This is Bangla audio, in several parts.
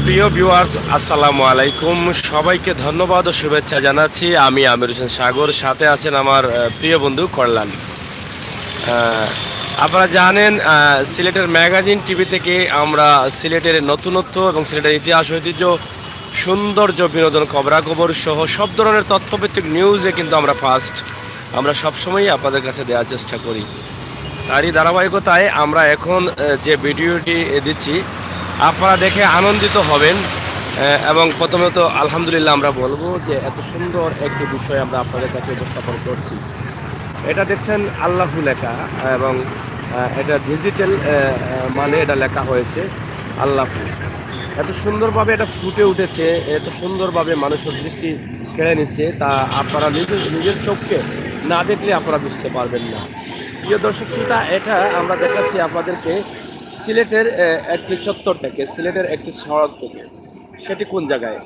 প্রিয় ভিউয়ার্স, আসসালামু আলাইকুম। সবাইকে ধন্যবাদ ও শুভেচ্ছা জানাচ্ছি। আমি আমির হোসেন সাগর, সাথে আছেন আমার প্রিয় বন্ধু করলান। আহ, আপনারা জানেন, সিলেটের ম্যাগাজিন টিভি থেকে আমরা সিলেটের নতুনত্ব এবং সিলেটের ইতিহাস, ঐতিহ্য, সৌন্দর্য, বিনোদন, খবরাখবর সহ সব ধরনের তথ্যভিত্তিক নিউজে কিন্তু আমরা সবসময়ই আপনাদের কাছে দেওয়ার চেষ্টা করি। তারই ধারাবাহিকতায় আমরা এখন যে ভিডিওটি দিচ্ছি, আপনারা দেখে আনন্দিত হবেন। এবং প্রথমত আলহামদুলিল্লাহ আমরা বলবো যে এত সুন্দর একটি বিষয় আমরা আপনাদের কাছে উপস্থাপন করছি। এটা দেখছেন আল্লাহু লেখা, এবং এটা ডিজিটাল মানে এটা লেখা হয়েছে আল্লাহু। এত সুন্দরভাবে এটা ফুটে উঠেছে, এত সুন্দরভাবে মানুষের দৃষ্টি কেড়ে নিচ্ছে, তা আপনারা নিজের চোখকে না দেখলে আপনারা বুঝতে পারবেন না। প্রিয় দর্শক শ্রোতা, এটা আমরা দেখাচ্ছি আপনাদেরকে সিলেটের একটি চত্বর থেকে, সিলেটের একটি সড়ক থেকে। সেটি কোন জায়গায়,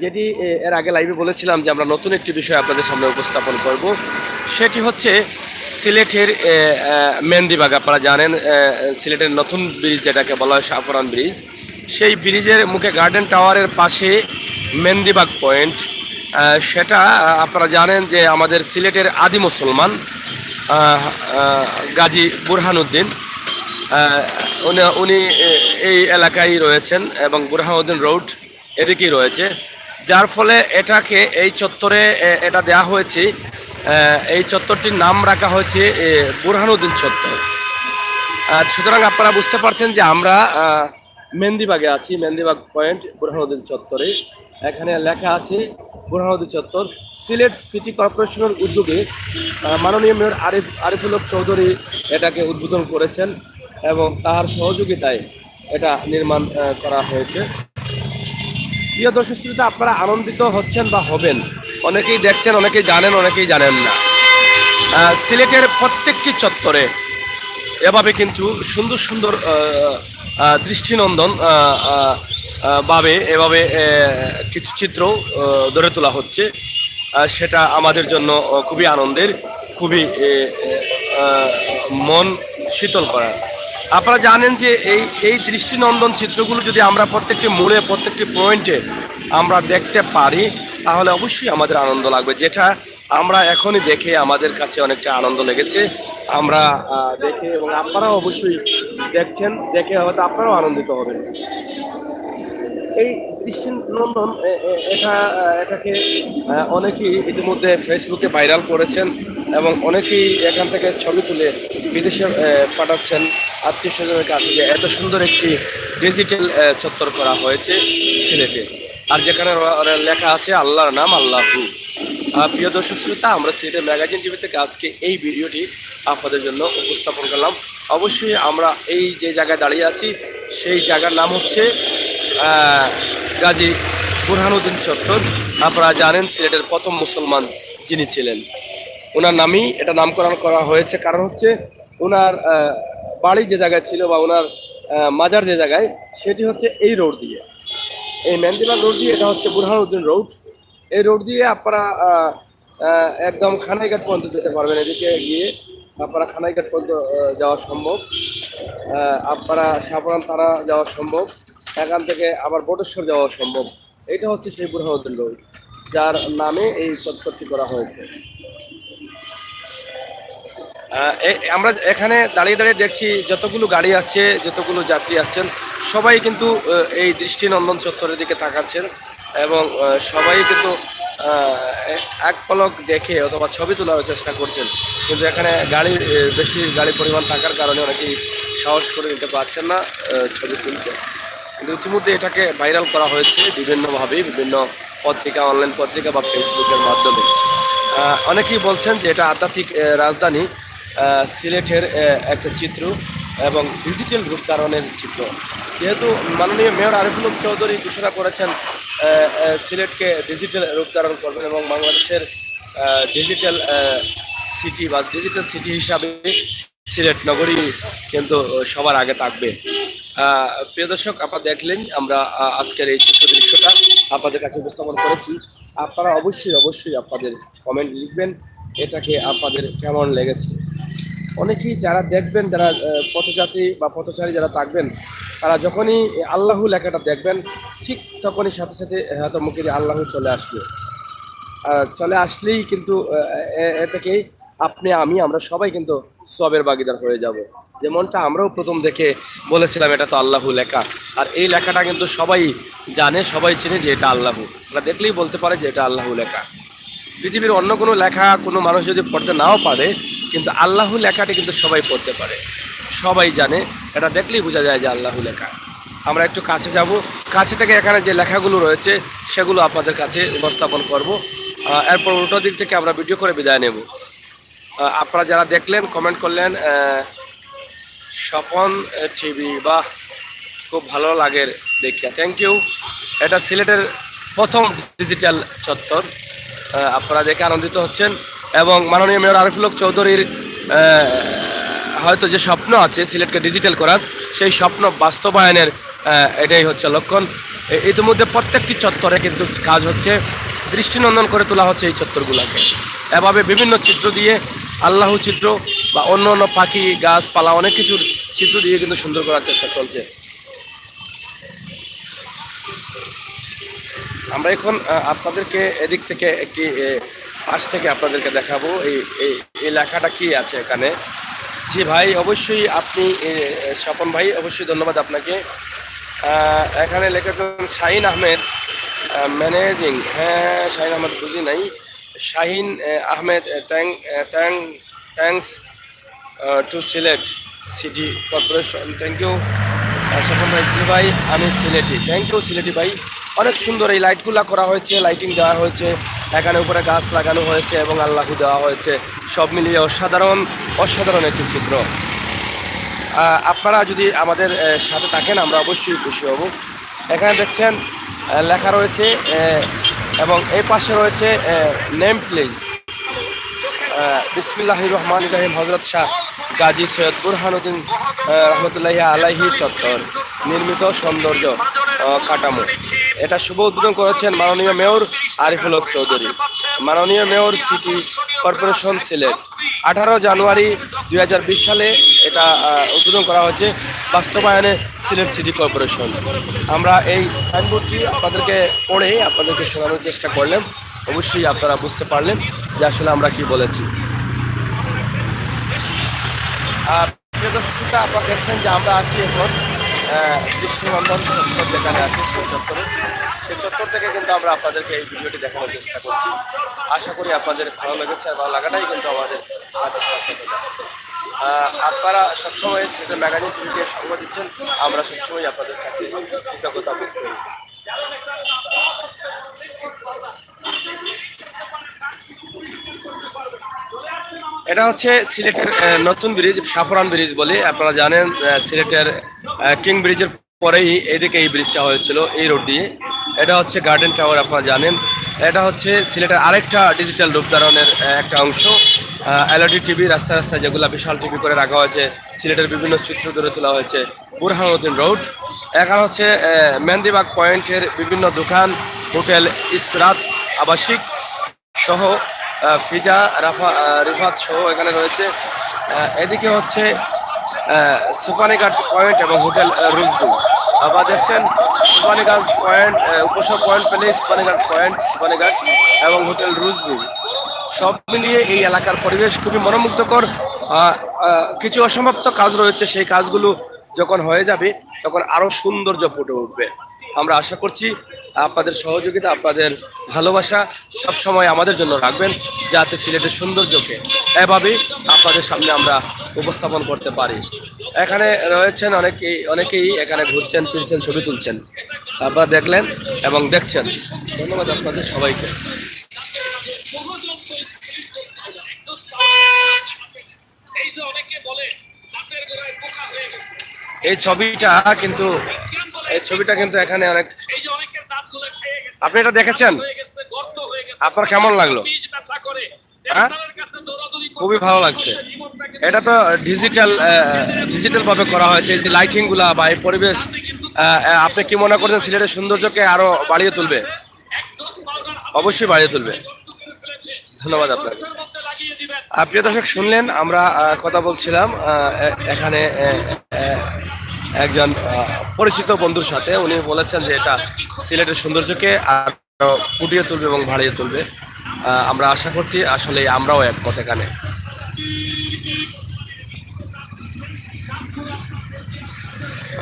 যেটি এর আগে লাইভে বলেছিলাম যে আমরা নতুন একটি বিষয় আপনাদের সামনে উপস্থাপন করব। সেটি হচ্ছে সিলেটের মেহেন্দিবাগ। আপনারা জানেন, সিলেটের নতুন ব্রিজ যেটাকে বলা হয় শাহপুরান ব্রিজ, সেই ব্রিজের মুখে গার্ডেন টাওয়ারের পাশে মেহেন্দিবাগ পয়েন্ট। সেটা আপনারা জানেন যে আমাদের সিলেটের আদি মুসলমান গাজী বুরহানুদ্দিন, উনি এই এলাকায় রয়েছেন, এবং বুরহানুদ্দিন রোড এদিকেই রয়েছে, যার ফলে এটাকে এই চত্বরে এটা দেয়া হয়েছে। এই চত্বরটির নাম রাখা হয়েছে বুরহানুদ্দিন চত্বর। সুতরাং আপনারা বুঝতে পারছেন যে আমরা মেহেন্দিবাগে আছি, মেহেন্দিবাগ পয়েন্ট বুরহানুদ্দিন চত্বরে। এখানে লেখা আছে বুরহানুদ্দিন চত্বর। সিলেট সিটি কর্পোরেশনের উদ্যোগে মাননীয় মেয়র আরিফুল হক চৌধুরী এটাকে উদ্বোধন করেছেন, এবং তার সহযোগিতায় এটা নির্মাণ করা হয়েছে। প্রিয় দর্শক শ্রোতা, আপনারা আনন্দিত হচ্ছেন বা হবেন, অনেকেই দেখছেন, অনেকেই জানেন, অনেকেই জানেন না। সিলেটের প্রত্যেকটি চত্বরে এভাবে কিন্তু সুন্দর সুন্দর দৃষ্টিনন্দন ভাবে এভাবে কিছু চিত্র গড়ে তোলা হচ্ছে। সেটা আমাদের জন্য খুবই আনন্দের, খুবই মন শীতল করার। আপনারা জানেন যে এই দৃষ্টিনন্দন চিত্রগুলো যদি আমরা প্রত্যেকটি মোড়ে, প্রত্যেকটি পয়েন্টে আমরা দেখতে পারি, তাহলে অবশ্যই আমাদের আনন্দ লাগবে। যেটা আমরা এখনই দেখে আমাদের কাছে অনেকটা আনন্দ লেগেছে। আমরা দেখে, এবং আপনারাও অবশ্যই দেখছেন, দেখে হয়তো আপনারাও আনন্দিত হবেন। এই দৃষ্টিনন্দন এটাকে অনেকেই ইতিমধ্যে ফেসবুকে ভাইরাল করেছেন, এবং অনেকেই এখান থেকে ছবি তুলে বিদেশে পাঠাচ্ছেন আত্মীয় স্বজনের কাছে, যে এত সুন্দর একটি ডিজিটাল চত্বর করা হয়েছে সিলেটে, আর যেখানে লেখা আছে আল্লাহর নাম আল্লাহু। প্রিয় দর্শক শ্রোতা, আমরা সিলেটের ম্যাগাজিন টিভি থেকে আজকে এই ভিডিওটি আপনাদের জন্য উপস্থাপন করলাম। অবশ্যই আমরা এই যে জায়গায় দাঁড়িয়ে আছি, সেই জায়গার নাম হচ্ছে গাজী বুরহানুদ্দিন চত্বর। আপনারা জানেন সিলেটের প্রথম মুসলমান যিনি ছিলেন, ওনার নামই এটা নামকরণ করা হয়েছে। কারণ হচ্ছে ওনার বাড়ি যে জায়গায় ছিল, বা ওনার মাজার যে জায়গায়, সেটি হচ্ছে এই রোড দিয়ে, এই মেহেন্দিবাগ রোড দিয়ে। এটা হচ্ছে বুরহানুদ্দিন রোড। এই রোড দিয়ে আপনারা একদম খানাইঘাট পর্যন্ত যেতে পারবেন। এদিকে গিয়ে আপনারা খানাইঘাট পর্যন্ত যাওয়া সম্ভব। আপনারা শাহপুরান থানা যাওয়া সম্ভব, এখান থেকে আবার বটেশ্বর যাওয়া সম্ভব। এটা হচ্ছে সেই বুরহানুদ্দিন রোড, যার নামে এই চত্বরটি করা হয়েছে। আমরা এখানে দাঁড়িয়ে দাঁড়িয়ে দেখছি যতগুলো গাড়ি আসছে, যতগুলো যাত্রী আসছেন, সবাই কিন্তু এই দৃষ্টিনন্দন চত্বরের দিকে তাকাচ্ছেন, এবং সবাই কিন্তু এক পলক দেখে অথবা ছবি তোলার চেষ্টা করছেন। কিন্তু এখানে বেশি গাড়ি পরিমাণ থাকার কারণে অনেকেই সাহস করে নিতে পারছেন না ছবি তুলতে। কিন্তু ইতিমধ্যে এটাকে ভাইরাল করা হয়েছে বিভিন্নভাবে, বিভিন্ন পত্রিকা, অনলাইন পত্রিকা বা ফেসবুকের মাধ্যমে। অনেকেই বলছেন যে এটা আধ্যাত্মিক রাজধানী সিলেটের একটা চিত্র, এবং ডিজিটাল রূপ ধারণের চিত্র। যেহেতু মাননীয় মেয়র আরিফুল হক চৌধুরী ঘোষণা করেছেন সিলেটকে ডিজিটাল রূপ ধারণ করবেন, এবং বাংলাদেশের ডিজিটাল সিটি বা ডিজিটাল সিটি হিসাবে সিলেট নগরী কিন্তু সবার আগে থাকবে। প্রিয় দর্শক, আপনারা দেখলেন আমরা আজকের এই চিত্র দৃশ্যটা আপনাদের কাছে উপস্থাপন করেছি। আপনারা অবশ্যই অবশ্যই আপনাদের কমেন্ট লিখবেন, এটাকে আপনাদের কেমন লেগেছে। অনেকেই যারা দেখবেন, যারা পথযাত্রী বা পথচারী যারা থাকবেন, তারা যখনই আল্লাহু লেখাটা দেখবেন, ঠিক তখনই সাথে সাথে হয়তো মুখে দিয়ে আল্লাহু চলে আসবে। আর চলে আসলেই কিন্তু এ থেকেই আপনি আমি আমরা সবাই কিন্তু সবের ভাগীদার হয়ে যাব। যেমনটা আমরাও প্রথম দেখে বলেছিলাম এটা তো আল্লাহু লেখা, আর এই লেখাটা কিন্তু সবাই জানে, সবাই চেনে যে এটা আল্লাহু। আমরা দেখলেই বলতে পারে যে এটা আল্লাহু লেখা। পৃথিবীর অন্য কোনো লেখা কোনো মানুষ যদি পড়তে নাও পারে, কিন্তু আল্লাহু লেখাটি কিন্তু সবাই পড়তে পারে, সবাই জানে। এটা দেখলেই বোঝা যায় যে আল্লাহু লেখা। আমরা একটু কাছে যাব, কাছে থেকে এখানে যে লেখাগুলো রয়েছে সেগুলো আপনাদের কাছে উপস্থাপন করব। এরপর উল্টো দিক থেকে আমরা ভিডিও করে বিদায় নেব। আপনারা যারা দেখলেন, কমেন্ট করলেন, স্বপন টিভি, বা খুব ভালো লাগে দেখিয়া, থ্যাংক ইউ। এটা সিলেটের প্রথম ডিজিটাল চত্বর। আপনারা দেখে আনন্দিত হচ্ছেন, এবং মাননীয় মেয়র আরিফুল হক চৌধুরীর হয়তো যে স্বপ্ন আছে সিলেটকে ডিজিটাল করার, সেই স্বপ্ন বাস্তবায়নের এটাই হচ্ছে লক্ষণ। ইতিমধ্যে প্রত্যেকটি চত্বরে কিন্তু কাজ হচ্ছে, দৃষ্টিনন্দন করে তোলা হচ্ছে এই চত্বরগুলোকে। এভাবে বিভিন্ন চিত্র দিয়ে, আল্লাহ চিত্র বা অন্য অন্য পাখি, গাছপালা, অনেক কিছুর চিত্র দিয়ে কিন্তু সুন্দর করার চেষ্টা চলছে। আমরা এখন আপনাদেরকে এদিক থেকে একটি পাশ থেকে আপনাদেরকে দেখাবো এই এই লেখাটা কি আছে এখানে। জি ভাই, অবশ্যই আপনি স্বপন ভাই, অবশ্যই ধন্যবাদ আপনাকে। এখানে লিখেছেন শাহিন আহমেদ, ম্যানেজিং। হ্যাঁ, শাহিন আহমেদ বুঝি নাই। Shahin Ahmed, thanks to Sylhet city corporation, thank you. Swapan ভাই, জি ভাই আমি সিলেটি, থ্যাংক ইউ সিলেটি ভাই। অনেক সুন্দর এই লাইটগুলা করা হয়েছে, লাইটিং দেওয়া হয়েছে, এখানে উপরে গাছ লাগানো হয়েছে এবং আল্লাহু দেওয়া হয়েছে। সব মিলিয়ে অসাধারণ অসাধারণ একটি চিত্র। আপনারা যদি আমাদের সাথে থাকেন আমরা অবশ্যই খুশি হব। এখানে দেখছেন লেখা রয়েছে, এবং এই পাশে রয়েছে নেম প্লেস। বিসমিল্লাহির রহমানির রহিম, হযরত শাহ গাজী সৈয়দ বুরহানুদ্দিন রহমতুল্লাহি আলাইহি চত্বর নির্মিত সৌন্দর্য কাঠামো। এটা শুভ উদ্বোধন করেছেন মাননীয় মেয়র আরিফুল হক চৌধুরী, মাননীয় মেয়র সিটি কর্পোরেশন সিলেট। 18 জানুয়ারি 2020 সালে এটা উদ্বোধন করা হয়েছে, বাস্তবায়নে সিলেট সিটি কর্পোরেশন। আমরা এই সাইনবোর্ডটি আপনাদেরকে পড়ে আপনাদেরকে শোনানোর চেষ্টা করলাম। অবশ্যই আপনারা বুঝতে পারলেন যে আসলে আমরা কি বলেছি। প্রিয় দর্শক শ্রোতা, আপনারা দেখছেন যে আমরা আছি এখন দৃষ্টিনন্দন চত্বর যেখানে আছে, সেই চত্বরে। সেই চত্বর থেকে কিন্তু আমরা আপনাদেরকে এই ভিডিওটি দেখানোর চেষ্টা করছি। আশা করি আপনাদের ভালো লেগেছে, আর ভালো লাগাটাই কিন্তু আমাদের কাছে সচেতনতা। আপনারা সবসময় সেটা ম্যাগাজিন টিভিকে সঙ্গ দিচ্ছেন, আমরা সবসময় আপনাদের কাছে কৃতজ্ঞতা বোধ করি। এটা হচ্ছে সিলেটের নতুন ব্রিজ, সাফরান ব্রিজ বলে আপনারা জানেন। সিলেটের কিং ব্রিজের পরেই এদিকে এই ব্রিজটা হয়েছিল, এই রোড দিয়ে। এটা হচ্ছে গার্ডেন টাওয়ার, আপনারা জানেন। এটা হচ্ছে সিলেটের আরেকটা ডিজিটাল রূপধারণের একটা অংশ। এলইডি টিভি রাস্তায় রাস্তায় যেগুলো বিশাল টিভি করে রাখা হয়েছে, সিলেটের বিভিন্ন চিত্র ধরে তোলা হয়েছে। বুরহানুদ্দিন রোড, এখানে হচ্ছে মেহেন্দিবাগ পয়েন্টের বিভিন্ন দোকান, হোটেল, ইসরাত আবাসিক সহ ফিজা রিফাত সহ এখানে রয়েছে। এদিকে হচ্ছে সুপানিঘাট পয়েন্ট এবং হোটেল রুজবু। আবার দেখছেন সুপানিঘাট পয়েন্ট, উপসব পয়েন্ট প্যালেস, সুপানিঘাট পয়েন্ট, সুপানিঘাট এবং হোটেল রুজবু। সব মিলিয়ে এই এলাকার পরিবেশ খুবই মনোমুগ্ধকর। কিছু অসমাপ্ত কাজ রয়েছে, সেই কাজগুলো যখন হয়ে যাবে তখন আরও সৌন্দর্য ফুটে উঠবে। আমরা আশা করছি আপনাদের সহযোগিতা, আপনাদের ভালোবাসা সবসময় আমাদের জন্য রাখবেন, যাতে সিলেটের সৌন্দর্যকে এভাবেই আপনাদের সামনে আমরা উপস্থাপন করতে পারি। এখানে রয়েছেন অনেকেই এখানে ঘুরছেন ফিরছেন, ছবি তুলছেন। আপনারা দেখলেন এবং দেখছেন, ধন্যবাদ আপনাদের সবাইকে। এই ছবিটা কিন্তু এখানে অনেক, আপনি এটা দেখেছেন, আপনার কেমন লাগলো? হ্যাঁ, খুবই ভালো লাগছে। এটা তো ডিজিটাল ভাবে করা হয়েছে, এই যে লাইটিং গুলা বা এই পরিবেশ, আপনি কি মনে করছেন সিলেটের সৌন্দর্যকে আরো বাড়িয়ে তুলবে? অবশ্যই বাড়িয়ে তুলবে। ধন্যবাদ আপনাকে। প্রিয় দর্শক শুনলেন আমরা কথা বলছিলাম এখানে একজন পরিচিত বন্ধুর সাথে। উনি বলেছেন যে এটা সিলেটের সৌন্দর্যকে আরো ফুটিয়ে তুলবে এবং বাড়িয়ে তুলবে। আমরা আশা করছি আসলে আমরাও একমত এখানে।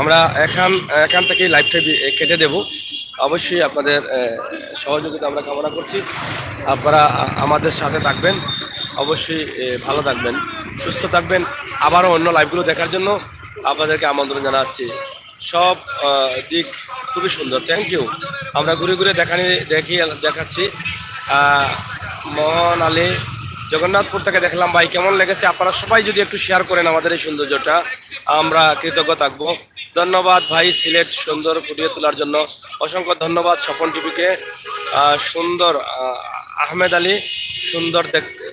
আমরা এখান এখান থেকেই লাইভটা কেটে দেব। অবশ্যই আপনাদের সহযোগিতা আমরা কামনা করছি। আপনারা আমাদের সাথে থাকবেন, অবশ্যই ভালো থাকবেন, সুস্থ থাকবেন। আবারও অন্য লাইভগুলো দেখার জন্য আপনাদেরকে আমন্ত্রণ জানাচ্ছি। সব দিক খুবই সুন্দর। Thank you. আমরা ঘুরে ঘুরে দেখাচ্ছি। মোহন আলী জগন্নাথপুর থেকে দেখলাম। ভাই কেমন লেগেছে? আপনারা সবাই যদি একটু শেয়ার করেন আমাদের এই সৌন্দর্যটা, আমরা কৃতজ্ঞ থাকবো। ধন্যবাদ ভাই, সিলেট সুন্দর ফুটিয়ে তোলার জন্য অসংখ্য ধন্যবাদ। স্বপন টিভিকে সুন্দর আহমেদ আলী সুন্দর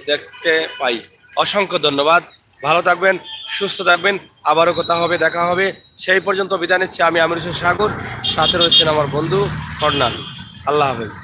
দেখতে পাই, অসংখ্য ধন্যবাদ। ভালো থাকবেন, সুস্থ থাকবেন, আবারও কথা হবে, দেখা হবে। সেই পর্যন্ত বিদায় নিচ্ছি। আমি আমির হোসেন সাগর, সাথে রয়েছেন আমার বন্ধু ফরনান। আল্লাহ হাফেজ।